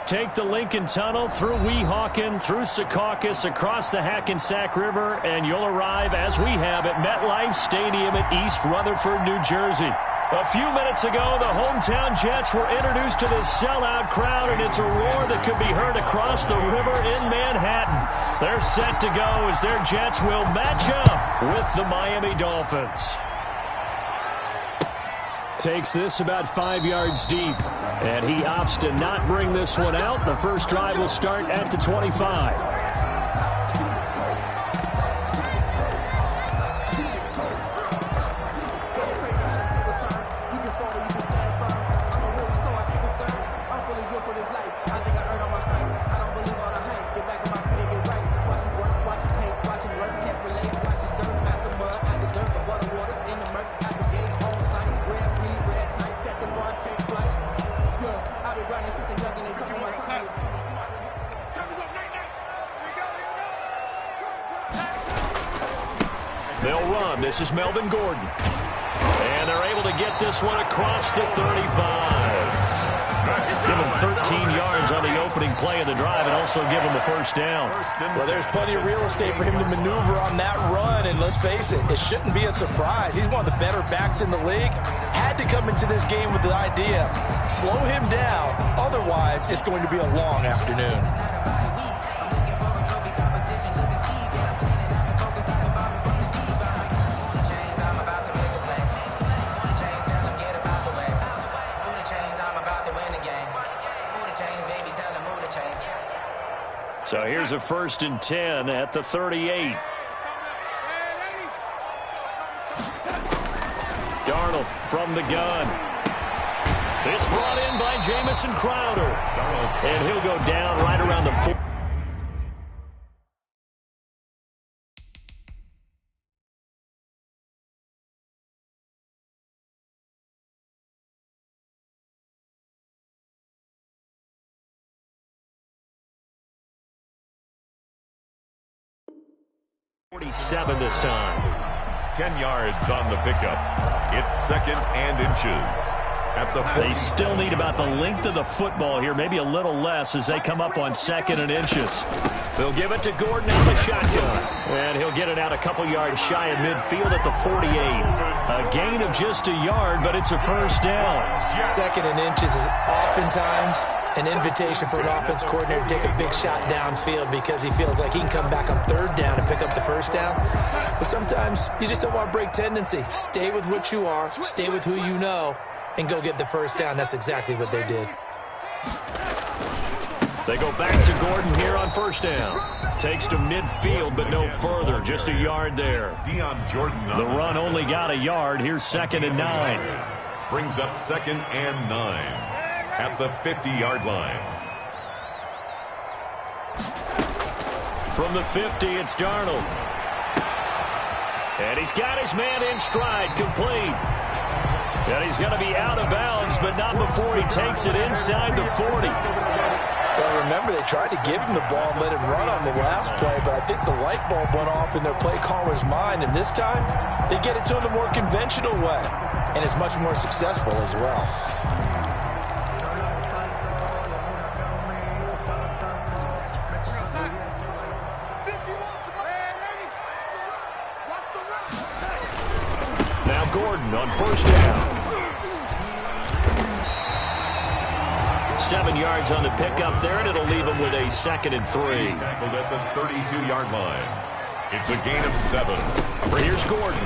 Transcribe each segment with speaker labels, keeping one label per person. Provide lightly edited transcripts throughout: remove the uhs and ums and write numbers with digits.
Speaker 1: Take the Lincoln Tunnel through Weehawken, through Secaucus, across the Hackensack River, and you'll arrive, as we have, at MetLife Stadium in East Rutherford, New Jersey. A few minutes ago, the hometown Jets were introduced to this sellout crowd, and it's a roar that could be heard across the river in Manhattan. They're set to go as their Jets will match up with the Miami Dolphins. Takes this about 5 yards deep, and he opts to not bring this one out. The first drive will start at the 25. They'll run. This is Melvin Gordon. And they're able to get this one across the 35. Give him 13 yards on the opening play of the drive and also give him a first down.
Speaker 2: Well, there's plenty of real estate for him to maneuver on that run, and let's face it, it shouldn't be a surprise. He's one of the better backs in the league. Had to come into this game with the idea, slow him down, otherwise it's going to be a long afternoon.
Speaker 1: So here's a 1st and 10 at the 38. Darnold from the gun. It's brought in by Jamison Crowder. And he'll go down right around the 4. This time.
Speaker 3: 10 yards on the pickup. It's 2nd and inches. At the
Speaker 1: they still need about the length of the football here, maybe a little less as they come up on 2nd and inches. They'll give it to Gordon out of the shotgun. And he'll get it out a couple yards shy of midfield at the 48. A gain of just a yard, but it's a first down.
Speaker 2: 2nd and inches is oftentimes an invitation for an offense coordinator to take a big shot downfield because he feels like he can come back on 3rd down and pick up the first down. But sometimes you just don't want to break tendency. Stay with what you are, stay with who you know, and go get the first down. That's exactly what they did.
Speaker 1: They go back to Gordon here on 1st down. Takes to midfield, but no further. Just a yard there. The run only got a yard. Here's 2nd and 9.
Speaker 3: Brings up 2nd and 9. At the 50-yard line.
Speaker 1: From the 50, it's Darnold. And he's got his man in stride, complete. And he's going to be out of bounds, but not before he takes it inside the 40.
Speaker 2: Well, remember, they tried to give him the ball and let him run on the last play, but I think the light bulb went off in their play caller's mind, and this time, they get it to him the more conventional way, and it's much more successful as well.
Speaker 1: Gordon on 1st down. 7 yards on the pickup there, and it'll leave him with a 2nd and 3.
Speaker 3: Tackled at the 32-yard line. It's a gain of 7.
Speaker 1: Here's Gordon.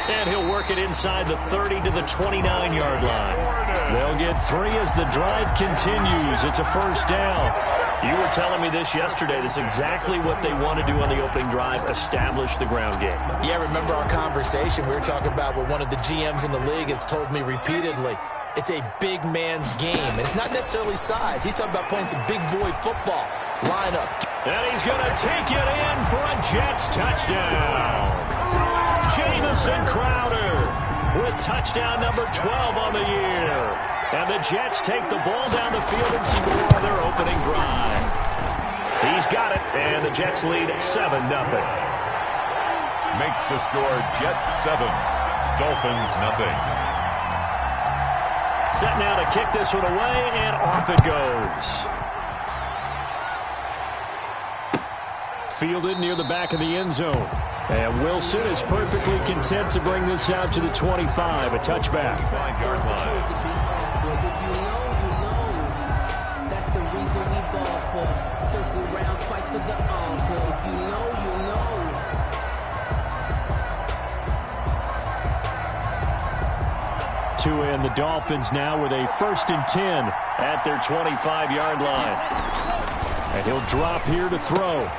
Speaker 1: And he'll work it inside the 30 to the 29-yard line. They'll get 3 as the drive continues. It's a first down. You were telling me this yesterday. This is exactly what they want to do on the opening drive, establish the ground game.
Speaker 2: Yeah, remember our conversation. We were talking about what one of the GMs in the league has told me repeatedly. It's a big man's game. And it's not necessarily size. He's talking about playing some big boy football. Line up.
Speaker 1: And he's going to take it in for a Jets touchdown. Jamison Crowder with touchdown number 12 on the year. And the Jets take the ball down the field and score their opening drive. He's got it, and the Jets lead 7-0.
Speaker 3: Makes the score Jets 7, Dolphins 0.
Speaker 1: Set now to kick this one away, and off it goes. Fielded near the back of the end zone. And Wilson is perfectly content to bring this out to the 25, a touchback.
Speaker 3: 5-yard line.
Speaker 4: That's the reason we ball for. Circle round twice for the encore. If you know, you know.
Speaker 1: Tua and the Dolphins now with a 1st and 10 at their 25-yard line. And he'll drop here to throw.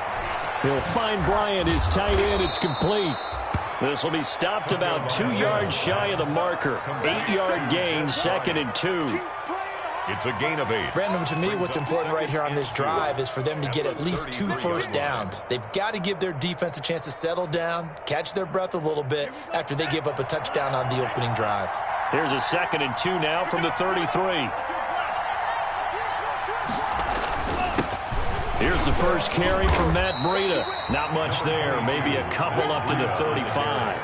Speaker 1: He'll find Bryant, his tight end. It's complete. This will be stopped about 2 yards shy of the marker. 8-yard gain, 2nd and 2.
Speaker 3: It's a gain of 8.
Speaker 2: Brandon, to me, what's important right here on this drive is for them to get at least 2 first downs. They've got to give their defense a chance to settle down, catch their breath a little bit after they give up a touchdown on the opening drive.
Speaker 1: Here's a 2nd and 2 now from the 33. Here's the first carry from Matt Breida. Not much there, maybe a couple up to the 35.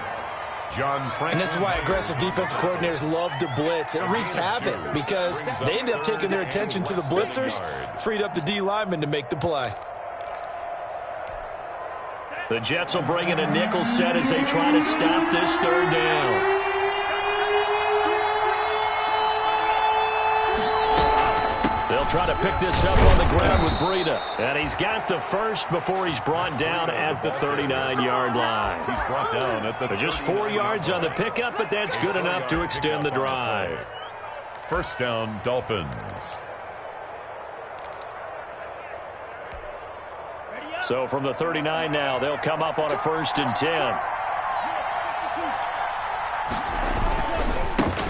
Speaker 2: And this is why aggressive defensive coordinators love to blitz. It wreaks havoc because they end up taking their attention to the blitzers, freed up the D lineman to make the play.
Speaker 1: The Jets will bring in a nickel set as they try to stop this 3rd down. They'll try to pick this up on the ground with Breida. And he's got the first before he's brought down at the 39-yard line.
Speaker 3: He's brought down at the
Speaker 1: Just 4 yards on the pickup, but that's good enough to extend the drive.
Speaker 3: 1st down, Dolphins.
Speaker 1: So from the 39 now, they'll come up on a 1st and 10.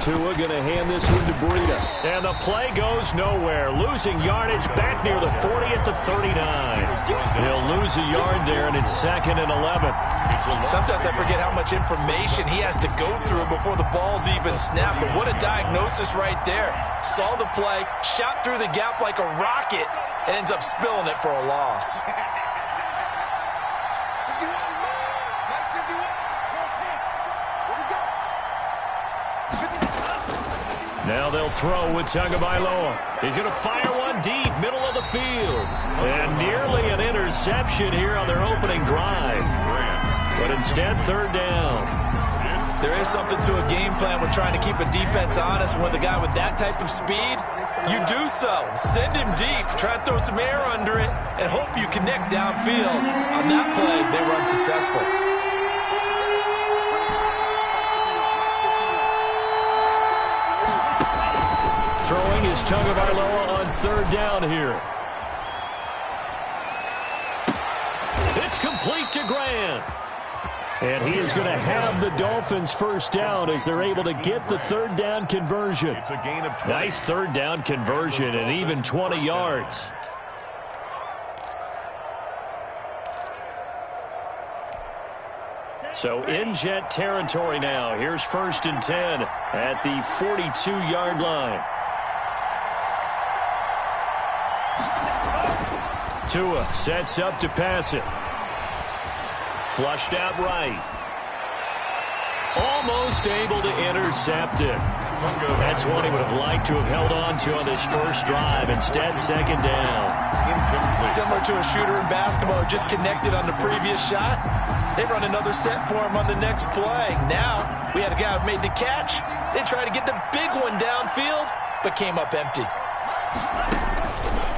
Speaker 1: Tua going to hand this one to Breida. And the play goes nowhere. Losing yardage back near the 40 at the 39. He'll lose a yard there, and it's 2nd and 11.
Speaker 2: Sometimes I forget how much information he has to go through before the ball's even snapped. But what a diagnosis right there. Saw the play, shot through the gap like a rocket, and ends up spilling it for a loss.
Speaker 1: Now they'll throw with Tagovailoa. He's going to fire one deep, middle of the field. And nearly an interception here on their opening drive. But instead, 3rd down.
Speaker 2: There is something to a game plan with trying to keep a defense honest. With a guy with that type of speed, you do so. Send him deep, try to throw some air under it, and hope you connect downfield. On that play, they were unsuccessful.
Speaker 1: Throwing is Tagovailoa on 3rd down here. It's complete to Grant. And he is going to have the Dolphins' 1st down as they're able to get the 3rd down conversion.
Speaker 3: It's a gain of 20.
Speaker 1: Nice 3rd down conversion and even 20 yards. So in Jet territory now. Here's 1st and 10 at the 42-yard line. Tua sets up to pass it. Flushed out right. Almost able to intercept it. That's one he would have liked to have held on to on this first drive. Instead, 2nd down.
Speaker 2: Similar to a shooter in basketball who just connected on the previous shot. They run another set for him on the next play. Now, we had a guy who made the catch. They tried to get the big one downfield, but came up empty.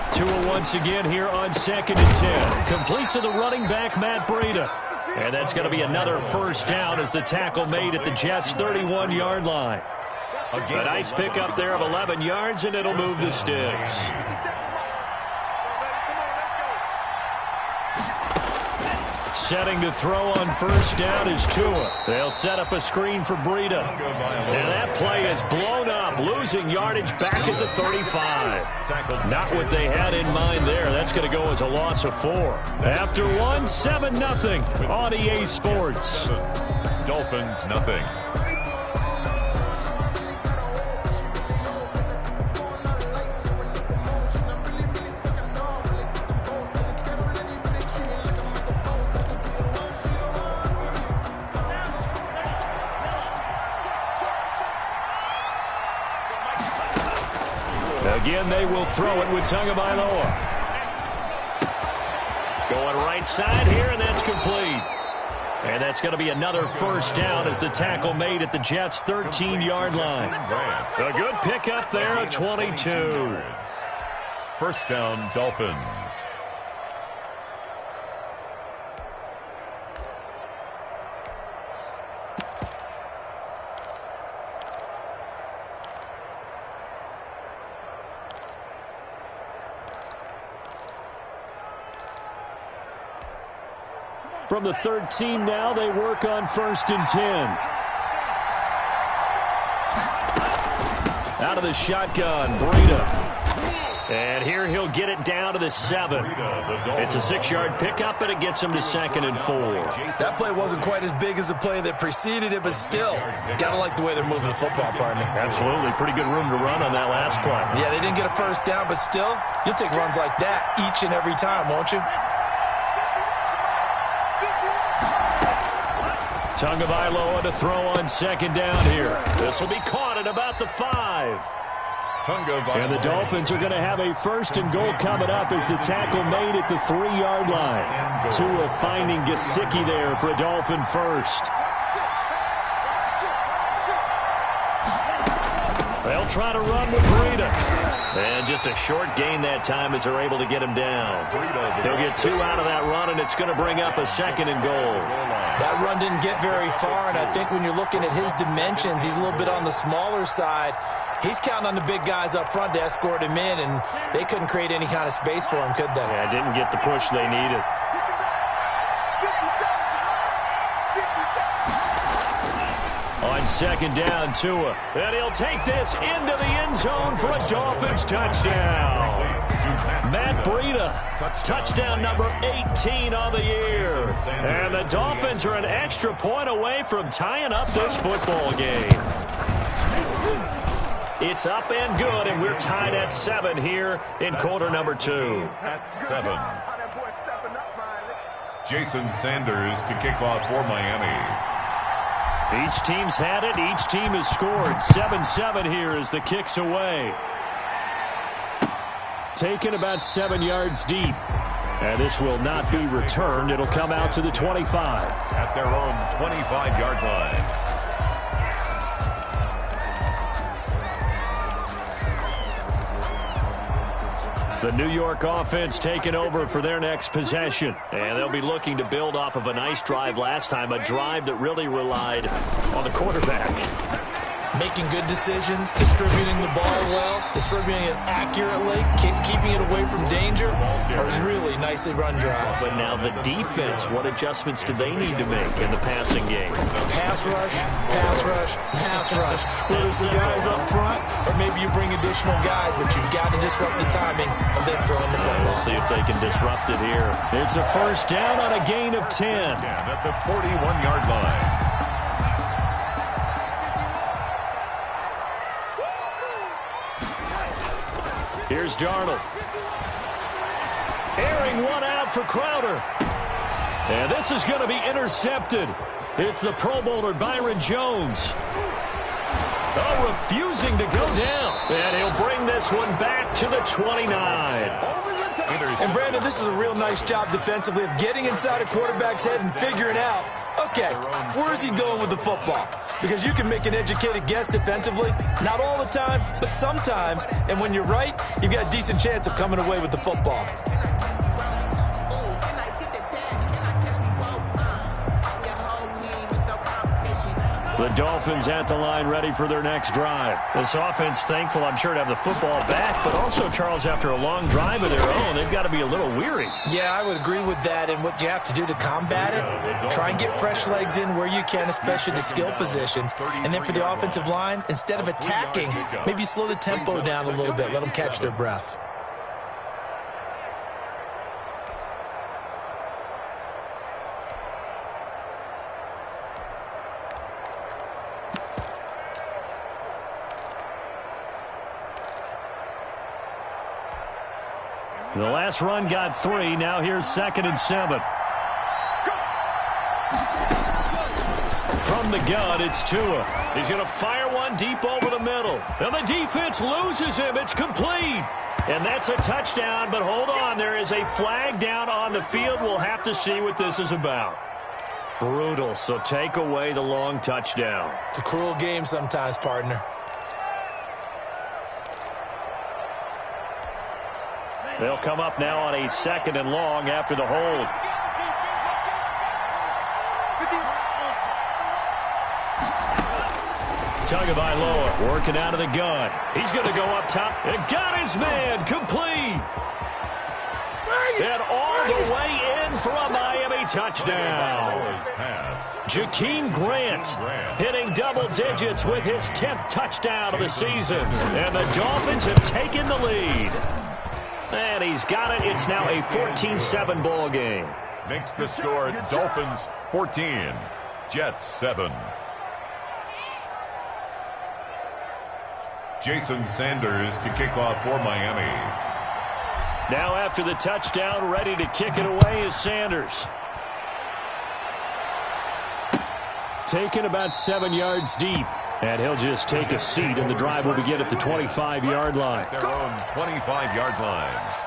Speaker 1: Tua once again here on 2nd and 10. Complete to the running back, Matt Breida. And that's going to be another 1st down as the tackle made at the Jets' 31-yard line. A nice pickup there of 11 yards, and it'll move the sticks. Setting to throw on 1st down is Tua. They'll set up a screen for Breida. And that play is blown up, losing yardage back at the 35. Not what they had in mind there. That's going to go as a loss of 4. After one, 7-0 on EA Sports.
Speaker 3: Dolphins, nothing.
Speaker 1: Again, they will throw it with Tagovailoa. Going right side here, and that's complete. And that's going to be another first down as the tackle made at the Jets' 13-yard line. A good pickup there at 22.
Speaker 3: First down, Dolphins.
Speaker 1: From the 13 now, they work on 1st and 10. Out of the shotgun, Breida. And here he'll get it down to the 7. It's a 6-yard pickup, and it gets him to 2nd and 4.
Speaker 2: That play wasn't quite as big as the play that preceded it, but still, gotta like the way they're moving the football, partner.
Speaker 1: Absolutely. Pretty good room to run on that last play.
Speaker 2: Yeah, they didn't get a first down, but still, you'll take runs like that each and every time, won't you?
Speaker 1: Tagovailoa to throw on 2nd down here. This will be caught at about the 5. And the Dolphins are going to have a 1st and goal coming up as the tackle made at the 3-yard line. Tua finding Gesicki there for a Dolphin first. They'll try to run with Breida. And just a short gain that time as they're able to get him down. They'll get 2 out of that run, and it's going to bring up a 2nd and goal.
Speaker 2: That run didn't get very far, and I think when you're looking at his dimensions, he's a little bit on the smaller side. He's counting on the big guys up front to escort him in, and they couldn't create any kind of space for him, could they?
Speaker 1: Yeah, didn't get the push they needed. On 2nd down, Tua. And he'll take this into the end zone for a Dolphins touchdown. Matt Breida, touchdown number 18 on the year. And the Dolphins are an extra point away from tying up this football game. It's up and good, and we're tied at 7 here in quarter number 2.
Speaker 3: At 7. Jason Sanders to kick off for Miami.
Speaker 1: Each team's had it. Each team has scored. 7-7 here as the kick's away. Taken about 7 yards deep. And this will not be returned. It'll come out to the 25.
Speaker 3: At their own 25-yard line.
Speaker 1: The New York offense taking over for their next possession. And they'll be looking to build off of a nice drive last time, a drive that really relied on the quarterback.
Speaker 2: Making good decisions, distributing the ball well, distributing it accurately, keeping it away from danger. A really nicely run drive.
Speaker 1: But now the defense, what adjustments do they need to make in the passing game?
Speaker 2: Pass rush, pass rush, pass rush. Whether it's the guys up front or maybe you bring additional guys, but you've got to disrupt the timing of them throwing the ball.
Speaker 1: We'll see if they can disrupt it here. It's a first down on a gain of 10.
Speaker 3: At the 41-yard line.
Speaker 1: Here's Darnold. Airing one out for Crowder. And this is going to be intercepted. It's the Pro Bowler Byron Jones. Oh, refusing to go down. And he'll bring this one back to the 29.
Speaker 2: And Brandon, this is a real nice job defensively of getting inside a quarterback's head and figuring out, okay, where's he going with the football? Because you can make an educated guess defensively, not all the time, but sometimes. And when you're right, you've got a decent chance of coming away with the football.
Speaker 1: The Dolphins at the line ready for their next drive. This offense thankful, I'm sure, to have the football back, but also, Charles, after a long drive of their own, they've got to be a little weary.
Speaker 2: Yeah, I would agree with that, and what you have to do to combat it, try and get fresh legs in where you can, especially the skill positions. And then for the offensive line, instead of attacking, maybe slow the tempo down a little bit, let them catch their breath.
Speaker 1: The last run got 3. Now here's 2nd and 7. from the gun, it's Tua. He's going to fire one deep over the middle. And the defense loses him. It's complete. And that's a touchdown, but hold on. There is a flag down on the field. We'll have to see what this is about. Brutal, so take away the long touchdown.
Speaker 2: It's a cruel game sometimes, partner.
Speaker 1: They'll come up now on a 2nd and long after the hold. Tagovailoa working out of the gun. He's going to go up top and got his man complete. And all the way in for a Miami touchdown. Jakeem Grant hitting double digits with his 10th touchdown of the season. And the Dolphins have taken the lead. And he's got it. It's now a 14-7 ball game.
Speaker 3: Makes the score Dolphins 14, Jets 7. Jason Sanders to kick off for Miami.
Speaker 1: Now after the touchdown, ready to kick it away is Sanders. Taken about 7 yards deep. And he'll just take a seat, and the drive will begin at the 25-yard line.
Speaker 3: Their own 25-yard line.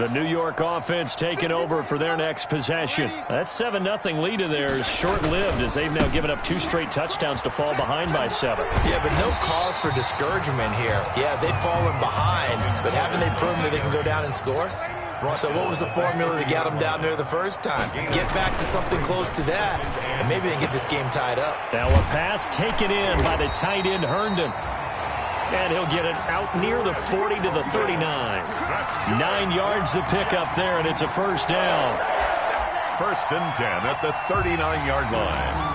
Speaker 1: The New York offense taking over for their next possession. That 7-0 lead of theirs short-lived as they've now given up 2 straight touchdowns to fall behind by 7.
Speaker 2: Yeah, but no cause for discouragement here. Yeah, they've fallen behind, but haven't they proven that they can go down and score? So what was the formula to get them down there the first time? Get back to something close to that, and maybe they can get this game tied up.
Speaker 1: Now a pass taken in by the tight end Herndon. And he'll get it out near the 40 to the 39. 9 yards to pick up there, and it's a first down.
Speaker 3: 1st and 10 at the 39-yard line.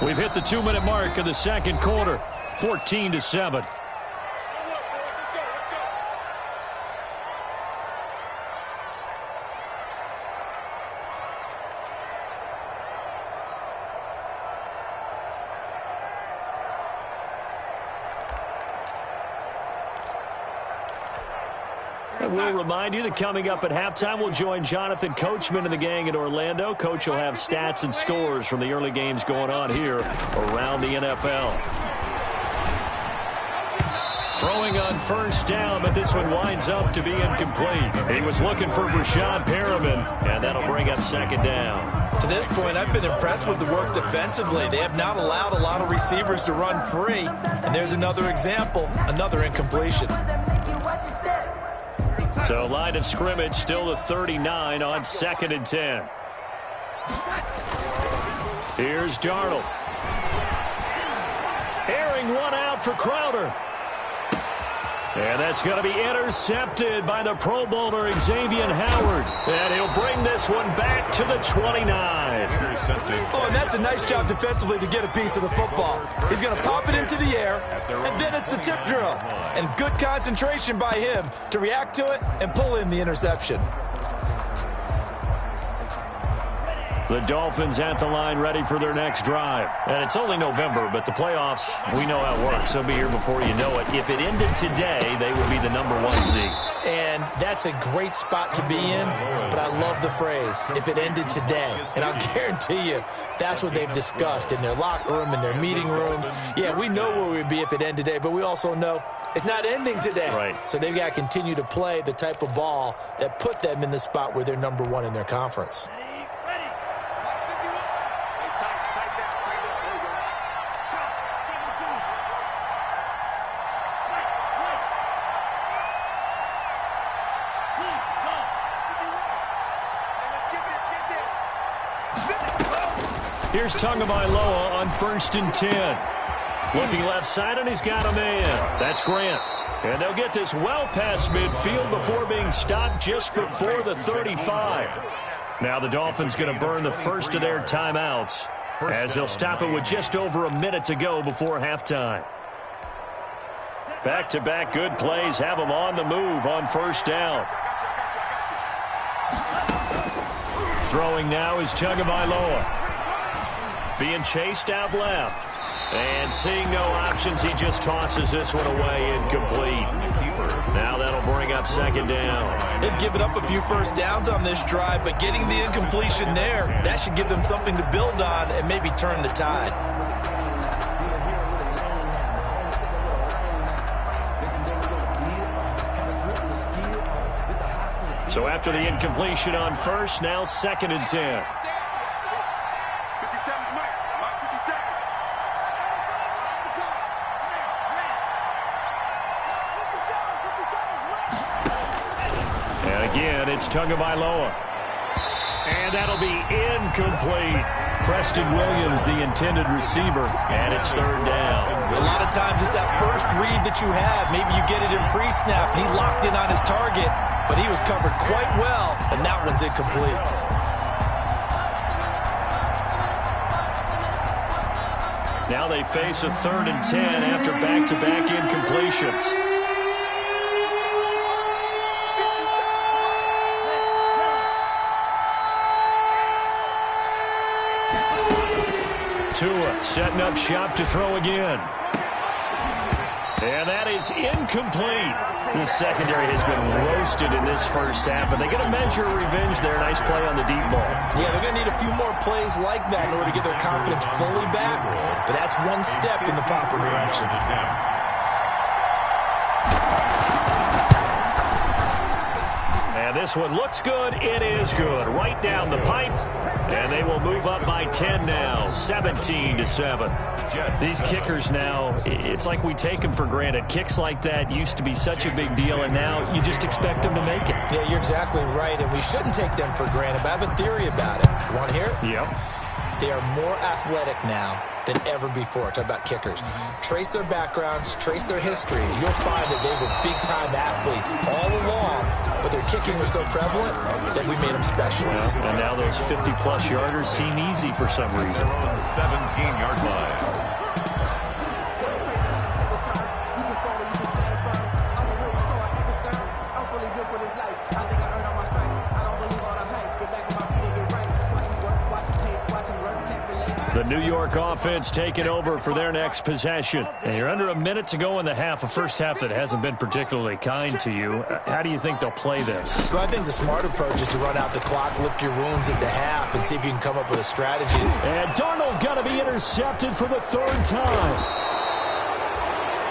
Speaker 1: We've hit the 2-minute mark of the second quarter. 14-7. We'll remind you that coming up at halftime, we'll join Jonathan Coachman and the gang in Orlando. Coach will have stats and scores from the early games going on here around the NFL. Throwing on first down, but this one winds up to be incomplete. He was looking for Brashad Perriman, and that'll bring up 2nd down.
Speaker 2: To this point, I've been impressed with the work defensively. They have not allowed a lot of receivers to run free. And there's another example, another incompletion.
Speaker 1: So line of scrimmage still the 39 on 2nd and 10. Here's Darnold. Airing one out for Crowder. And that's going to be intercepted by the Pro Bowler Xavier Howard. And he'll bring this one back to the 29.
Speaker 2: Oh, and that's a nice job defensively to get a piece of the football. He's going to pop it into the air, and then it's the tip drill. And good concentration by him to react to it and pull in the interception.
Speaker 1: The Dolphins at the line ready for their next drive. And it's only November, but the playoffs, we know how it works. They'll be here before you know it. If it ended today, they would be the #1 seed.
Speaker 2: And that's a great spot to be in, but I love the phrase, if it ended today. And I'll guarantee you, that's what they've discussed in their locker room, in their meeting rooms. Yeah, we know where we'd be if it ended today, but we also know it's not ending today.
Speaker 1: Right.
Speaker 2: So they've got to continue to play the type of ball that put them in the spot where they're #1 in their conference.
Speaker 1: Here's Tagovailoa on 1st and 10. Looking left side, and he's got a man. That's Grant. And they'll get this well past midfield before being stopped just before the 35. Now the Dolphins going to burn the first of their timeouts as they'll stop it with just over a minute to go before halftime. Back-to-back good plays have them on the move on first down. Throwing now is Tagovailoa. being chased out left. And seeing no options, he just tosses this one away incomplete. Now that'll bring up second down.
Speaker 2: They've given up a few first downs on this drive, but getting the incompletion there, that should give them something to build on and maybe turn the tide.
Speaker 1: So after the incompletion on first, now 2nd and 10. It's Tagovailoa. And that'll be incomplete. Preston Williams, the intended receiver, and it's 3rd down.
Speaker 2: A lot of times it's that first read that you have. Maybe you get it in pre-snap. He locked in on his target, but he was covered quite well, and that one's incomplete.
Speaker 1: Now they face a 3rd and 10 after back-to-back incompletions. Setting up shop to throw again. And that is incomplete. The secondary has been roasted in this first half, but they get a measure of revenge there. Nice play on the deep ball.
Speaker 2: Yeah, they're going to need a few more plays like that in order to get their confidence fully back, but that's one step in the proper direction.
Speaker 1: And this one looks good. It is good. Right down the pipe. And they will move up by 10 now, 17-7. These kickers now, it's like we take them for granted. Kicks like that used to be such a big deal, and now you just expect them to make it.
Speaker 2: Yeah, you're exactly right, and we shouldn't take them for granted, but I have a theory about it. You want to hear it?
Speaker 1: Yep.
Speaker 2: They are more athletic now than ever before. Talk about kickers. Trace their backgrounds, trace their histories. You'll find that they were big-time athletes all along, but their kicking was so prevalent that we made them specialists.
Speaker 1: Yeah, and now those 50-plus yarders seem easy for some reason.
Speaker 3: 17-yard line.
Speaker 1: The New York offense taking over for their next possession. And you're under a minute to go in the half, a first half that hasn't been particularly kind to you. How do you think they'll play this?
Speaker 2: Well, I think the smart approach is to run out the clock, lick your wounds at the half, and see if you can come up with a strategy.
Speaker 1: And Darnold got to be intercepted for the 3rd time.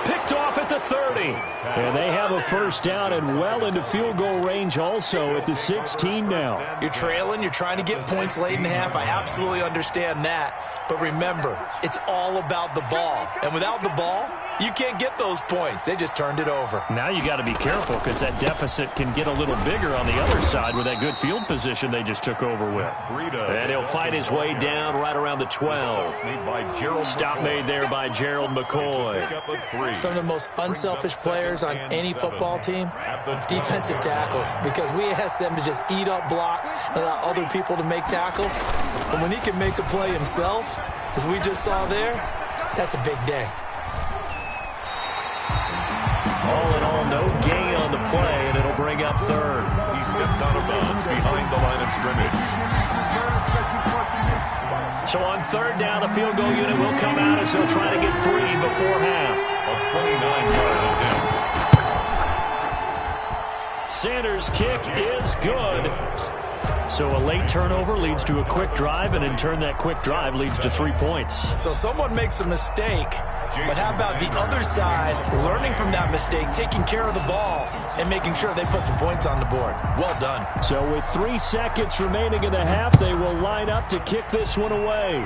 Speaker 1: Picked off at the 30. And they have a first down and well into field goal range also at the 16 now.
Speaker 2: You're trailing. You're trying to get points late in the half. I absolutely understand that. But remember, it's all about the ball. And without the ball, you can't get those points. They just turned it over.
Speaker 1: Now you got to be careful because that deficit can get a little bigger on the other side with that good field position they just took over with. And he'll fight his way down right around the 12. Stop made there by Gerald McCoy.
Speaker 2: Some of the most unselfish players on any football team, defensive tackles, because we ask them to just eat up blocks and allow other people to make tackles. But when he can make a play himself, as we just saw there, that's a big day.
Speaker 1: All in all, no gain on the play, and it'll bring up 3rd.
Speaker 3: He steps out of bounds behind the line of scrimmage.
Speaker 1: So on 3rd down, the field goal unit will come out as they'll try to get 3 before half.
Speaker 3: A 29-yard attempt.
Speaker 1: Sanders' kick is good. So a late turnover leads to a quick drive, and in turn that quick drive leads to 3 points.
Speaker 2: So someone makes a mistake, but how about the other side learning from that mistake, taking care of the ball, and making sure they put some points on the board? Well done.
Speaker 1: So with 3 seconds remaining in the half, they will line up to kick this one away.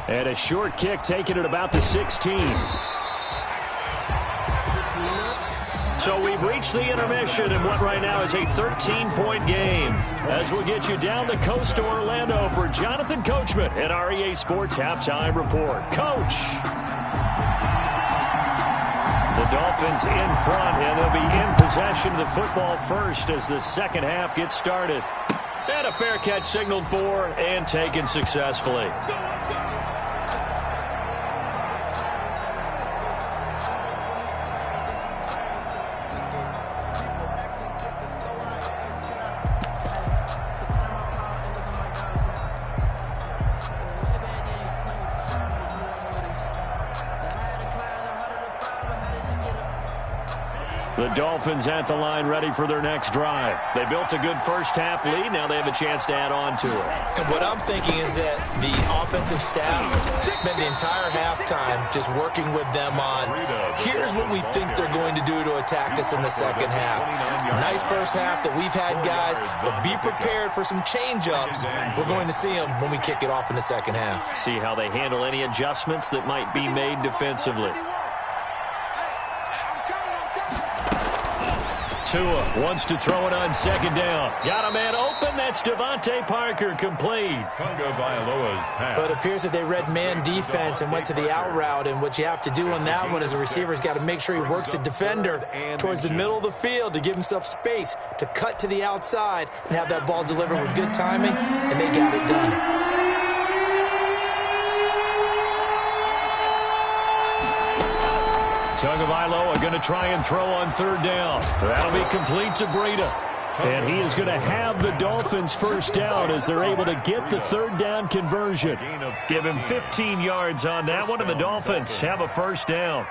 Speaker 1: And a short kick taken at about the 16. So we've reached the intermission in what right now is a 13-point game. As we'll get you down the coast to Orlando for Jonathan Coachman at our EA Sports Halftime Report. Coach! The Dolphins in front, and they'll be in possession of the football first as the second half gets started. And a fair catch signaled for and taken successfully. The Dolphins at the line ready for their next drive. They built a good first-half lead. Now they have a chance to add on to it.
Speaker 2: And what I'm thinking is that the offensive staff spent the entire halftime just working with them on, here's what we think they're going to do to attack us in the second half. Nice first half that we've had, guys, but be prepared for some change-ups. We're going to see them when we kick it off in the second half.
Speaker 1: See how they handle any adjustments that might be made defensively. Tua wants to throw it on second down. Got a man open. That's Devontae Parker, complete.
Speaker 2: But it appears that they read man defense and went to the out route. And what you have to do on that one is a receiver's got to make sure he works the defender towards the middle of the field to give himself space to cut to the outside and have that ball delivered with good timing, and they got it done.
Speaker 1: Tagovailoa going to try and throw on third down. That'll be complete to Breida. And he is going to have the Dolphins first down as they're able to get the third down conversion. Give him 15 yards on that one, and the Dolphins have a first down.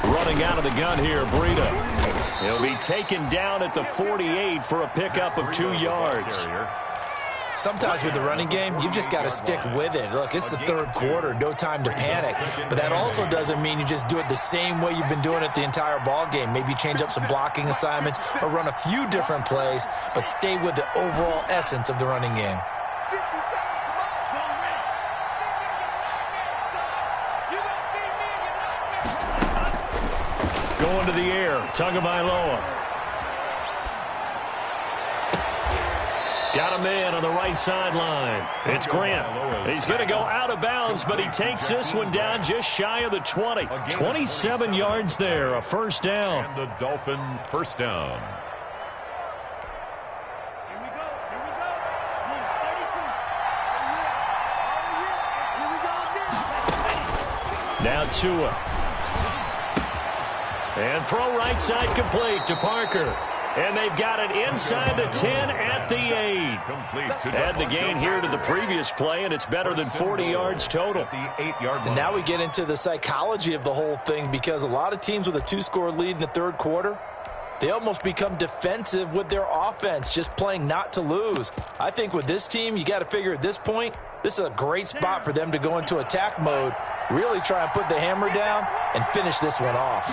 Speaker 1: Running out of the gun here, Breida. He'll be taken down at the 48 for a pickup of 2 yards.
Speaker 2: Sometimes with the running game, you've just got to stick with it. Look, it's the third quarter, no time to panic. But that also doesn't mean you just do it the same way you've been doing it the entire ball game. Maybe change up some blocking assignments or run a few different plays, but stay with the overall essence of the running game.
Speaker 1: Going to the air, Tagovailoa. Got a man on the right sideline. It's Grant. He's going to go out of bounds, but he takes this one down just shy of the 20. 27 yards there, a first down.
Speaker 3: And the Dolphin first down.
Speaker 1: Now Tua. And throw right side complete to Parker. And they've got it inside the 10 at the 8. Add the gain here to the previous play, and it's better than 40 yards total.
Speaker 2: And now we get into the psychology of the whole thing, because a lot of teams with a 2-score lead in the third quarter, they almost become defensive with their offense, just playing not to lose. I think with this team, you got to figure at this point, this is a great spot for them to go into attack mode, really try and put the hammer down and finish this one off.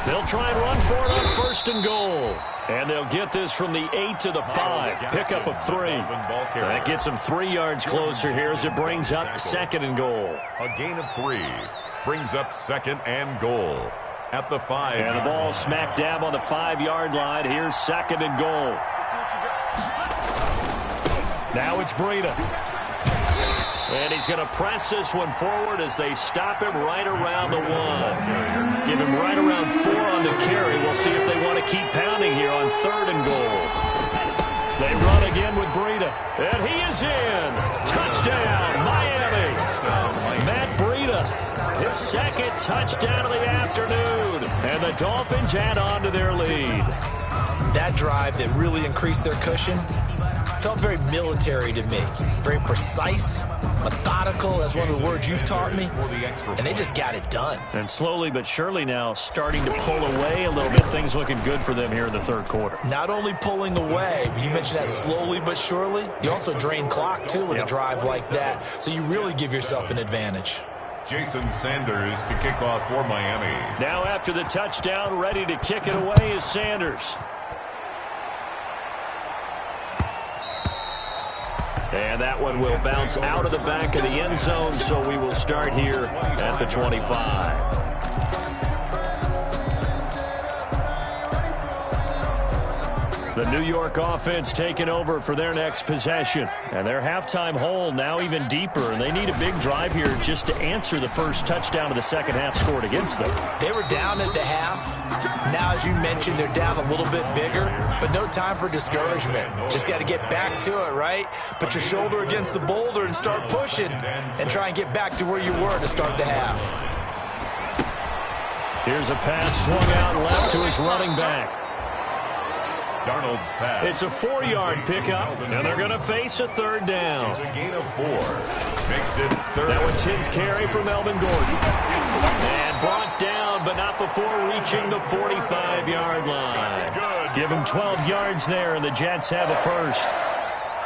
Speaker 1: They'll try and run for it on first and goal. And they'll get this from the 8 to the 5. Pickup of 3. That gets them 3 yards closer here as it brings up second and goal.
Speaker 3: A gain of 3 brings up second and goal at the 5.
Speaker 1: And the ball smack dab on the 5-yard line. Here's second and goal. Now it's Breida. And he's going to press this one forward as they stop him right around the 1. Give him right around 4 on the carry. We'll see if they want to keep pounding here on third and goal. They run again with Breida. And he is in. Touchdown, Miami. Matt Breida, his second touchdown of the afternoon. And the Dolphins add on to their lead.
Speaker 2: That drive that really increased their cushion felt very military to me. Very precise, methodical. That's one of the words you've taught me. And they just got it done.
Speaker 1: And slowly but surely now starting to pull away a little bit. Things looking good for them here in the third quarter.
Speaker 2: Not only pulling away, but you mentioned that slowly but surely. You also drain clock, too, with a drive like that. So you really give yourself an advantage.
Speaker 3: Jason Sanders to kick off for Miami.
Speaker 1: Now after the touchdown, ready to kick it away is Sanders. And that one will bounce out of the back of the end zone, so we will start here at the 25. The New York offense taking over for their next possession. And their halftime hole now even deeper, and they need a big drive here just to answer the first touchdown of the second half scored against them.
Speaker 2: They were down at the half. Now, as you mentioned, they're down a little bit bigger, but no time for discouragement. Just got to get back to it, right? Put your shoulder against the boulder and start pushing and try and get back to where you were to start the half.
Speaker 1: Here's a pass swung out left to his running back.
Speaker 3: Darnold's pass.
Speaker 1: It's a 4-yard pickup, and they're going to face a third down.
Speaker 3: It's a gain of 4. Makes it third.
Speaker 1: That one 10th carry for Melvin Gordon. And brought down, but not before reaching the 45-yard line. Give him 12 yards there, and the Jets have a first.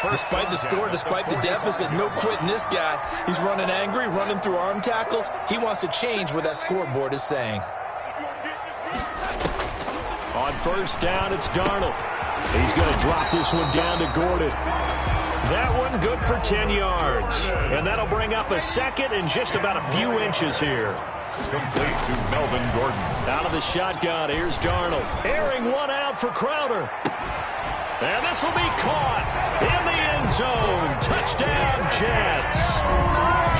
Speaker 2: Despite the score, despite the deficit, no quitting this guy. He's running angry, running through arm tackles. He wants to change what that scoreboard is saying.
Speaker 1: On first down, it's Darnold. He's going to drop this one down to Gordon. That one good for 10 yards. And that'll bring up a second and just about a few inches here.
Speaker 3: Complete to Melvin Gordon.
Speaker 1: Out of the shotgun, here's Darnold. Airing one out for Crowder. And this will be caught in the end zone. Touchdown, Jets.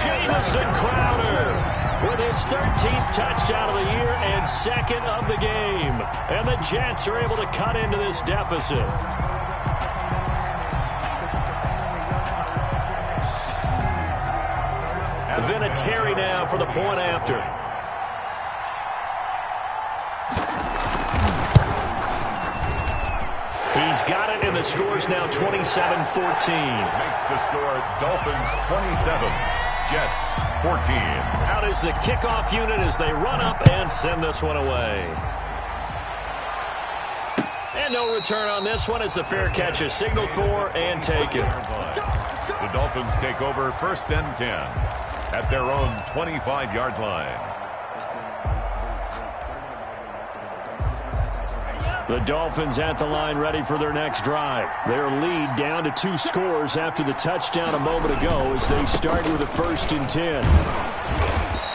Speaker 1: Jamison Crowder with his 13th touchdown of the year and second of the game. And the Jets are able to cut into this deficit. Vinatieri now for the point after. He's got it, and the score's now 27-14.
Speaker 3: Makes the score Dolphins 27, Jets 14.
Speaker 1: Out is the kickoff unit as they run up and send this one away. And no return on this one as the fair catch is signaled for and taken.
Speaker 3: The Dolphins take over first and 10 at their own 25-yard line.
Speaker 1: The Dolphins at the line ready for their next drive. Their lead down to 2 scores after the touchdown a moment ago as they start with a first and 10.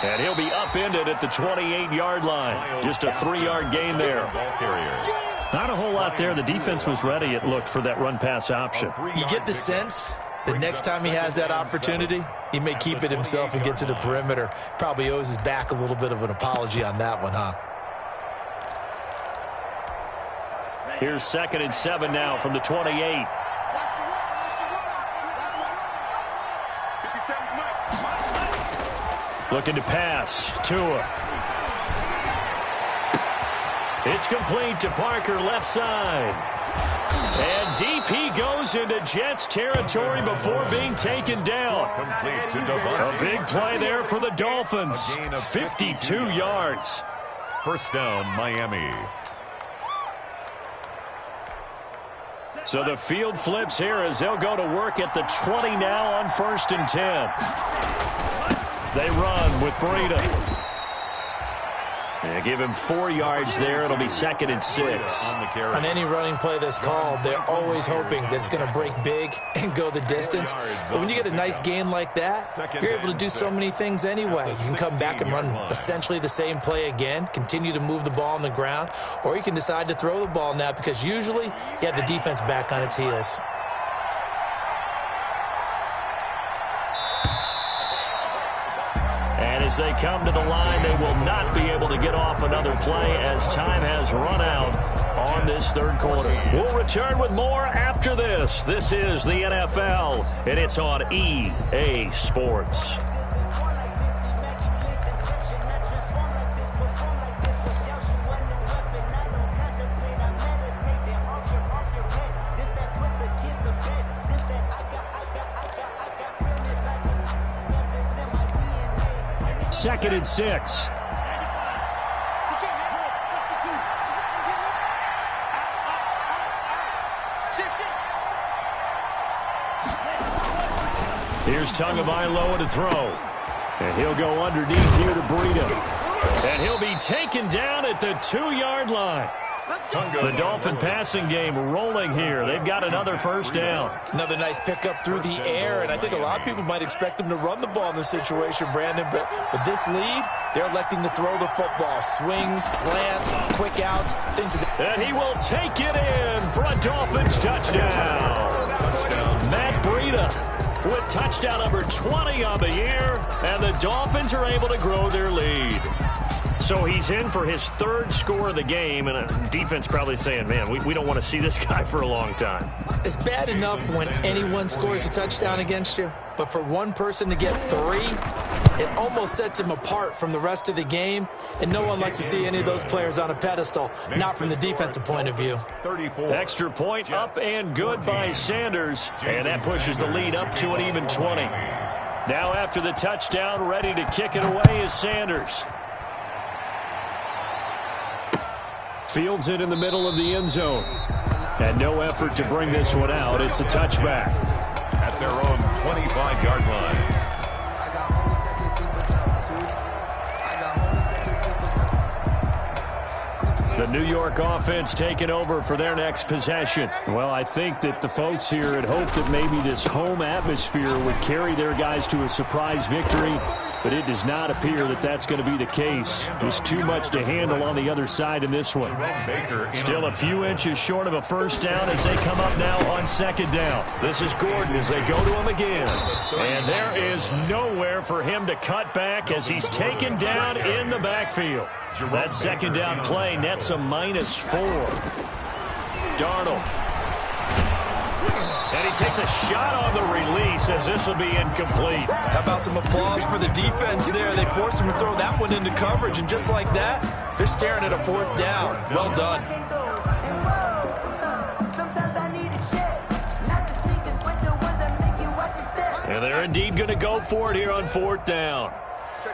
Speaker 1: And he'll be upended at the 28-yard line. Just a 3-yard gain there. Not a whole lot there. The defense was ready, it looked, for that run-pass option.
Speaker 2: You get the sense that next time he has that opportunity, he may keep it himself and get to the perimeter. Probably owes his back a little bit of an apology on that one, huh?
Speaker 1: Here's 2nd and 7 now from the 28. Looking to pass. Tua. It's complete to Parker, left side. And deep he goes into Jets territory before being taken down. A big play there for the Dolphins. 52 yards.
Speaker 3: First down, Miami.
Speaker 1: So the field flips here as they'll go to work at the 20 now on first and 10. They run with Breida. And give him 4 yards there. It'll be 2nd and 6.
Speaker 2: On any running play that's called, they're always hoping that it's going to break big and go the distance. But when you get a nice gain like that, you're able to do so many things anyway. You can come back and run essentially the same play again, continue to move the ball on the ground, or you can decide to throw the ball now because usually you have the defense back on its heels.
Speaker 1: As they come to the line, they will not be able to get off another play as time has run out on this third quarter. We'll return with more after this. This is the NFL, and it's on EA Sports. Second and 6. Here's Tagovailoa to throw. And he'll go underneath here to Breida. And he'll be taken down at the 2-yard line. The Dolphin passing game rolling here. They've got another first down.
Speaker 2: Another nice pickup through the air, and I think a lot of people might expect them to run the ball in this situation, Brandon, but with this lead, they're electing to throw the football. Swings, slants, quick outs, things of that.
Speaker 1: And he will take it in for a Dolphins touchdown. Matt Breida with touchdown number 20 on the year, and the Dolphins are able to grow their lead. So he's in for his third score of the game, and a defense probably saying, man, we don't want to see this guy for a long time.
Speaker 2: It's bad enough when anyone scores a touchdown against you, but for one person to get 3, it almost sets him apart from the rest of the game, and no one likes to see any of those players on a pedestal, not from the defensive point of view.
Speaker 1: Extra point up and good by Sanders, and that pushes the lead up to an even 20. Now after the touchdown, ready to kick it away is Sanders. Fields it in the middle of the end zone. And no effort to bring this one out. It's a touchback.
Speaker 3: At their own 25-yard line.
Speaker 1: The New York offense taking over for their next possession. Well, I think that the folks here had hoped that maybe this home atmosphere would carry their guys to a surprise victory, but it does not appear that that's going to be the case. There's too much to handle on the other side in this one. Still a few inches short of a first down as they come up now on second down. This is Gordon as they go to him again. And there is nowhere for him to cut back as he's taken down in the backfield. That second down play nets a -4. Darnold. And he takes a shot on the release as this will be incomplete.
Speaker 2: How about some applause for the defense there? They forced him to throw that one into coverage, and just like that, they're staring at a 4th down. Well done.
Speaker 1: And they're indeed going to go for it here on 4th down.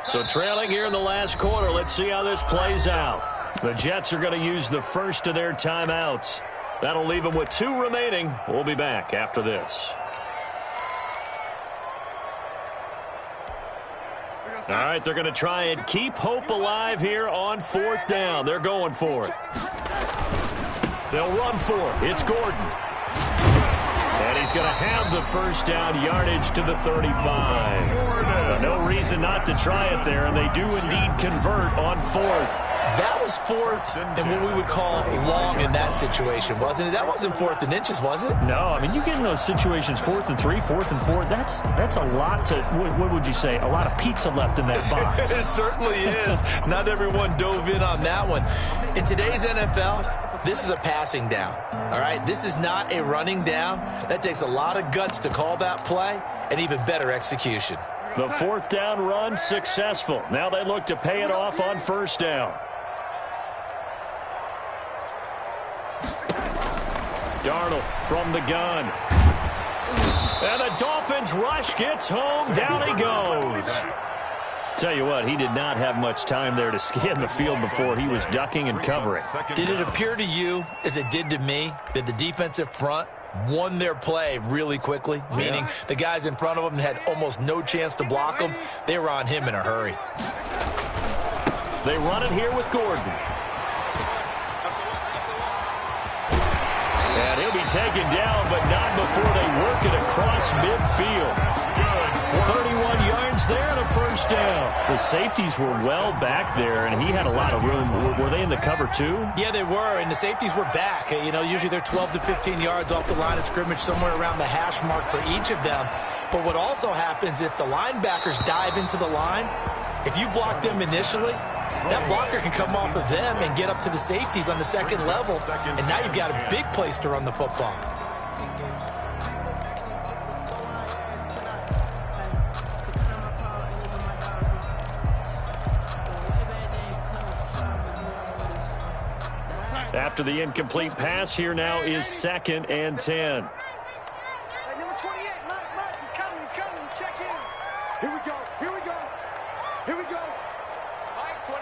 Speaker 1: So trailing here in the last quarter, let's see how this plays out. The Jets are going to use the first of their timeouts. That'll leave them with 2 remaining. We'll be back after this. All right, they're going to try and keep hope alive here on 4th down. They're going for it. They'll run for it. It's Gordon. And he's going to have the first down, yardage to the 35. No reason not to try it there, and they do indeed convert on 4th.
Speaker 2: That was 4th and what we would call long in that situation, wasn't it? That wasn't 4th and inches, was it?
Speaker 1: No, I mean, you get in those situations 4th and 3, 4th and 4. That's a lot to, what would you say, a lot of pizza left in that box.
Speaker 2: It certainly is. Not everyone dove in on that one. In today's NFL, this is a passing down, all right? This is not a running down. That takes a lot of guts to call that play and even better execution.
Speaker 1: The 4th down run successful. Now they look to pay it off on 1st down. Darnold from the gun. And the Dolphins rush gets home. Down he goes. Tell you what, he did not have much time there to scan the field before he was ducking and covering.
Speaker 2: Did it appear to you, as it did to me, that the defensive front won their play really quickly? Meaning the guys in front of them had almost no chance to block him. They were on him in a hurry.
Speaker 1: They run it here with Gordon. And he'll be taken down, but not before they work it across midfield. 31 yards there and a first down. The safeties were well back there, and he had a lot of room. Were they in the cover too?
Speaker 2: Yeah, they were, and the safeties were back. You know, usually they're 12 to 15 yards off the line of scrimmage, somewhere around the hash mark for each of them. But what also happens if the linebackers dive into the line, if you block them initially, that blocker can come off of them and get up to the safeties on the second level, and now you've got a big place to run the football.
Speaker 1: After the incomplete pass, here now is 2nd and 10.
Speaker 5: Hey, number 28, Mike, he's coming, check in. Here we go. Here we go. Mike 28.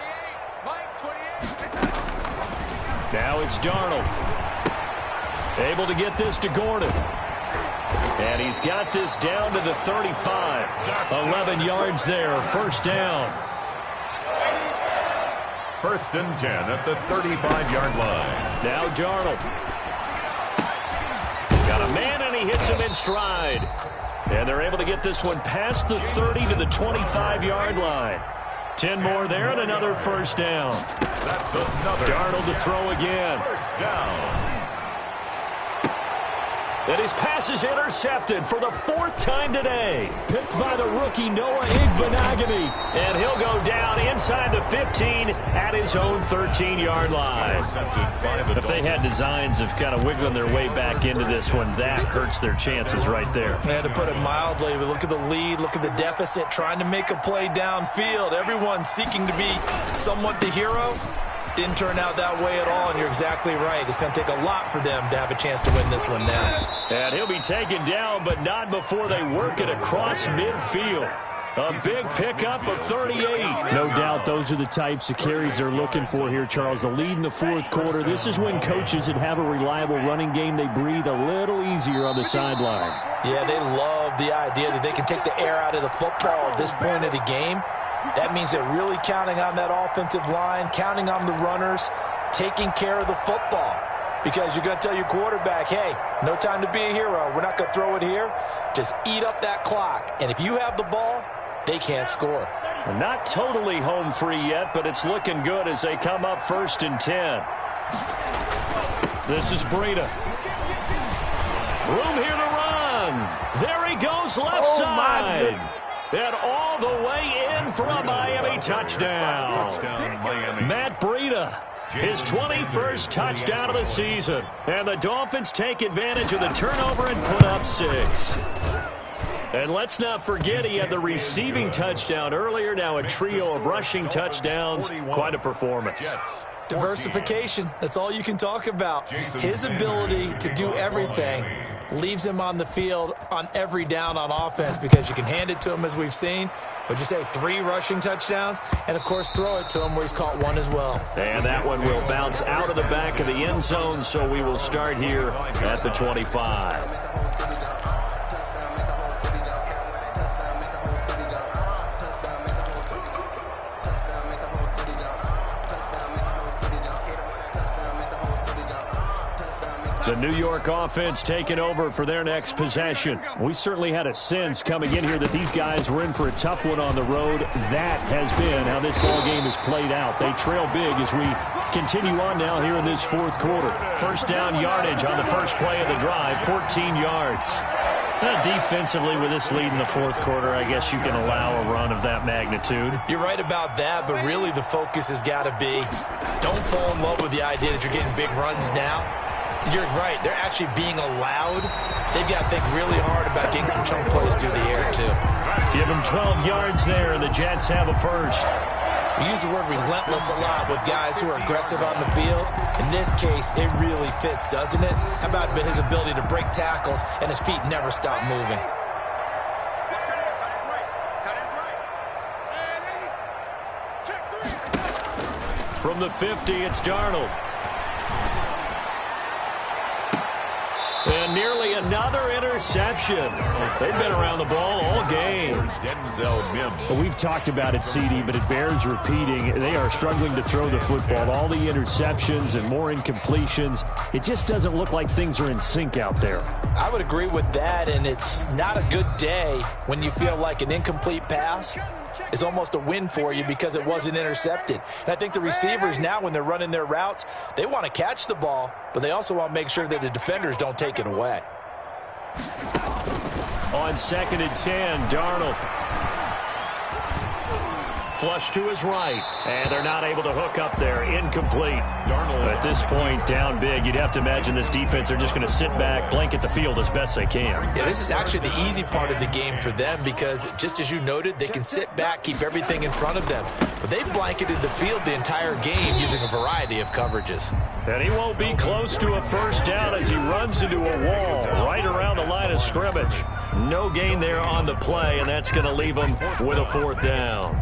Speaker 1: Now it's Darnold. Able to get this to Gordon. And he's got this down to the 35. 11 yards there, first down.
Speaker 3: 1st and 10 at the 35-yard line.
Speaker 1: Now Darnold. Got a man, and he hits him in stride. And they're able to get this one past the 30 to the 25-yard line. 10 more there and another first down.
Speaker 3: That's another.
Speaker 1: Darnold to throw again.
Speaker 3: First down.
Speaker 1: And his pass is intercepted for the 4th time today. Picked by the rookie Noah Igbenogany. And he'll go down inside the 15 at his own 13-yard line. If they had designs of kind of wiggling their way back into this one, that hurts their chances right there.
Speaker 2: To put it mildly, but look at the lead, look at the deficit, trying to make a play downfield. Everyone seeking to be somewhat the hero. Didn't turn out that way at all, and you're exactly right. It's going to take a lot for them to have a chance to win this one now.
Speaker 1: And he'll be taken down, but not before they work it across midfield. A big pickup of 38.
Speaker 6: No doubt those are the types of carries they're looking for here, Charles. The lead in the 4th quarter. This is when coaches that have a reliable running game, they breathe a little easier on the sideline.
Speaker 2: Yeah, they love the idea that they can take the air out of the football at this point of the game. That means they're really counting on that offensive line, counting on the runners, taking care of the football. Because you're going to tell your quarterback, hey, no time to be a hero. We're not going to throw it here. Just eat up that clock. And if you have the ball, they can't score.
Speaker 1: Well, not totally home free yet, but it's looking good as they come up 1st and 10. This is Breida. Room here to run. There he goes left side. And all the way in for a Miami touchdown. Matt Breida, his 21st touchdown of the season. And the Dolphins take advantage of the turnover and put up 6. And let's not forget he had the receiving touchdown earlier. Now a trio of rushing touchdowns. Quite a performance.
Speaker 2: Diversification. That's all you can talk about. His ability to do everything leaves him on the field on every down on offense because you can hand it to him, as we've seen. Would you say 3 rushing touchdowns? And, of course, throw it to him where he's caught 1 as well.
Speaker 1: And that one will bounce out of the back of the end zone, so we will start here at the 25. The New York offense taking over for their next possession.
Speaker 6: We certainly had a sense coming in here that these guys were in for a tough one on the road. That has been how this ball game has played out. They trail big as we continue on now here in this 4th quarter.
Speaker 1: First down yardage on the first play of the drive, 14 yards. Defensively, with this lead in the 4th quarter, I guess you can allow a run of that magnitude.
Speaker 2: You're right about that, but really the focus has got to be don't fall in love with the idea that you're getting big runs now. You're right. They're actually being allowed. They've got to think really hard about getting some chunk plays through the air, too.
Speaker 1: Give them 12 yards there, and the Jets have a first.
Speaker 2: We use the word relentless a lot with guys who are aggressive on the field. In this case, it really fits, doesn't it? How about his ability to break tackles and his feet never stop moving?
Speaker 1: From the 50, it's Darnold. And nearly another interception. They've been around the ball all game.
Speaker 6: Well, we've talked about it, CD, but it bears repeating. They are struggling to throw the football. All the interceptions and more incompletions. It just doesn't look like things are in sync out there.
Speaker 2: I would agree with that, and it's not a good day when you feel like an incomplete pass is almost a win for you because it wasn't intercepted. And I think the receivers now, when they're running their routes, they want to catch the ball, but they also want to make sure that the defenders don't take it away.
Speaker 1: On 2nd and 10, Darnold. Flush to his right, and they're not able to hook up there. Incomplete. Darnold. At this point, down big. You'd have to imagine this defense are just going to sit back, blanket the field as best they can.
Speaker 2: Yeah, this is actually the easy part of the game for them because, just as you noted, they can sit back, keep everything in front of them. But they've blanketed the field the entire game using a variety of coverages.
Speaker 1: And he won't be close to a first down as he runs into a wall right around the line of scrimmage. No gain there on the play, and that's going to leave him with a 4th down.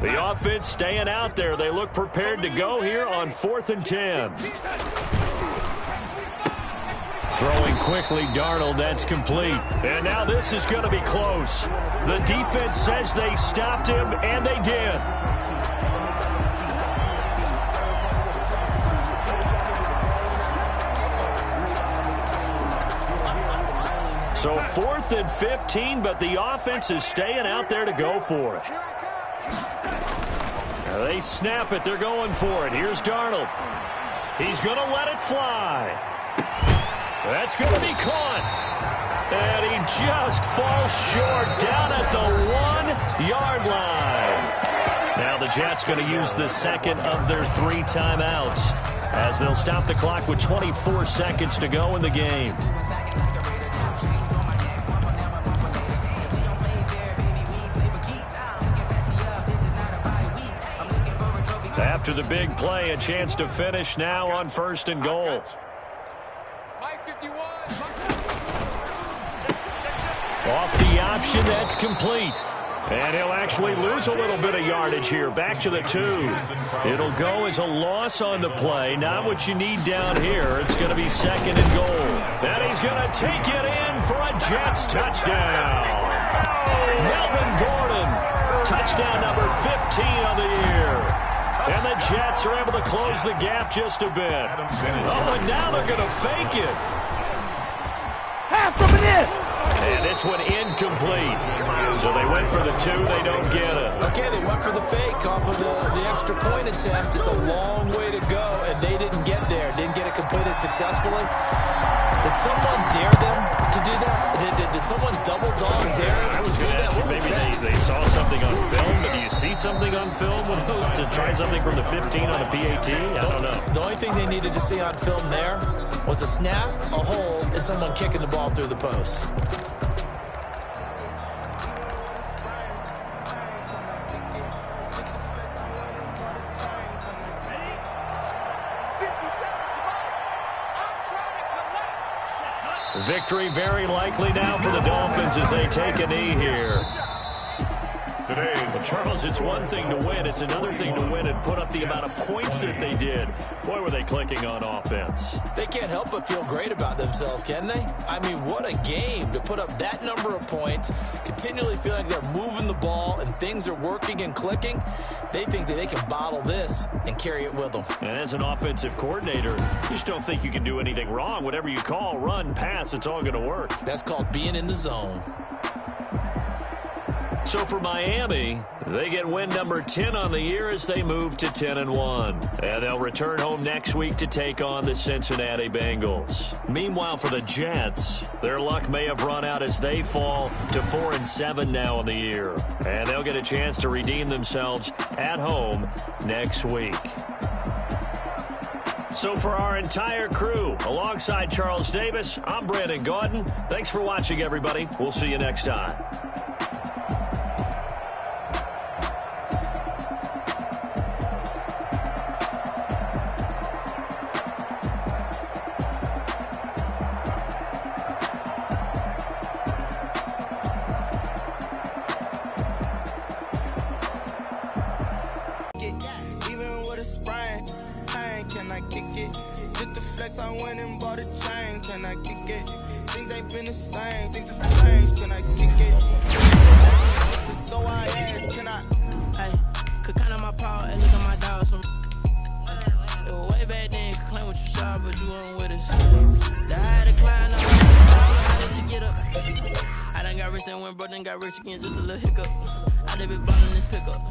Speaker 1: The offense staying out there. They look prepared to go here on 4th and 10. Throwing quickly, Darnold, that's complete. And now this is going to be close. The defense says they stopped him, and they did. So 4th and 15, but the offense is staying out there to go for it. They snap it. They're going for it. Here's Darnold. He's going to let it fly. That's going to be caught. And he just falls short down at the 1-yard line. Now the Jets going to use the second of their 3 timeouts as they'll stop the clock with 24 seconds to go in the game. After the big play, a chance to finish now on 1st and goal. Off the option, that's complete. And he'll actually lose a little bit of yardage here. Back to the 2. It'll go as a loss on the play. Not what you need down here. It's going to be 2nd and goal. And he's going to take it in for a Jets touchdown. Melvin Gordon, touchdown number 15 of the year. And the Jets are able to close the gap just a bit. Oh, and now they're going to fake it.
Speaker 7: Have some of this.
Speaker 1: And this one incomplete. So they went for the 2. They don't get it.
Speaker 2: Okay, they went for the fake off of the extra point attempt. It's a long way to go, and they didn't get there. Didn't get it completed successfully. Did someone dare them to do that? Did someone double dog dare them?
Speaker 1: I was going to ask you, maybe they saw something on film, but do you see something on film to try something from the 15 on the PAT? I don't know.
Speaker 2: The only thing they needed to see on film there was a snap, a hold, and someone kicking the ball through the post.
Speaker 1: Victory very likely now for the Dolphins as they take a knee here. Well, Charles, it's one thing to win. It's another thing to win and put up the amount of points that they did. Boy, were they clicking on offense.
Speaker 2: They can't help but feel great about themselves, can they? I mean, what a game to put up that number of points, continually feel like they're moving the ball and things are working and clicking. They think that they can bottle this and carry it with them.
Speaker 1: And as an offensive coordinator, you just don't think you can do anything wrong. Whatever you call, run, pass, it's all going to work.
Speaker 2: That's called being in the zone.
Speaker 1: So for Miami, they get win number 10 on the year as they move to 10-1. And they'll return home next week to take on the Cincinnati Bengals. Meanwhile, for the Jets, their luck may have run out as they fall to 4-7 now on the year. And they'll get a chance to redeem themselves at home next week. So for our entire crew, alongside Charles Davis, I'm Brandon Gaudin. Thanks for watching, everybody. We'll see you next time.
Speaker 8: I went and bought a chain, can I kick it? Things ain't been the same, things have changed, can I kick it? So I asked, can I?
Speaker 9: Hey, could count on my power and look at my dogs from. It was way back then, could claim what you saw, but you weren't with us. The high decline, how did you get up? I done got rich and went broke, then got rich again, just a little hiccup. I done been ballin' this pickup.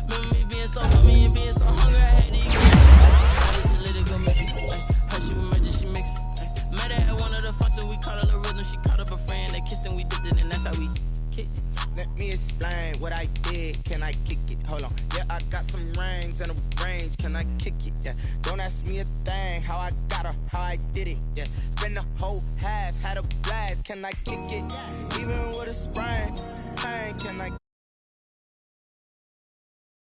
Speaker 9: Remember me being so hungry, I had to eat. I just let it go mix. She was made she mix. Met her at one of the functions, we caught her the rhythm. She caught up a friend, they kissed and we dipped it, and that's how we kicked it.
Speaker 8: Let me explain what I did. Can I kick it? Hold on. Yeah, I got some rings and a range. Can I kick it? Yeah. Don't ask me a thing. How I got her, how I did it. Yeah. Spend the whole half, had a blast. Can I kick it? Even with a sprain, can I?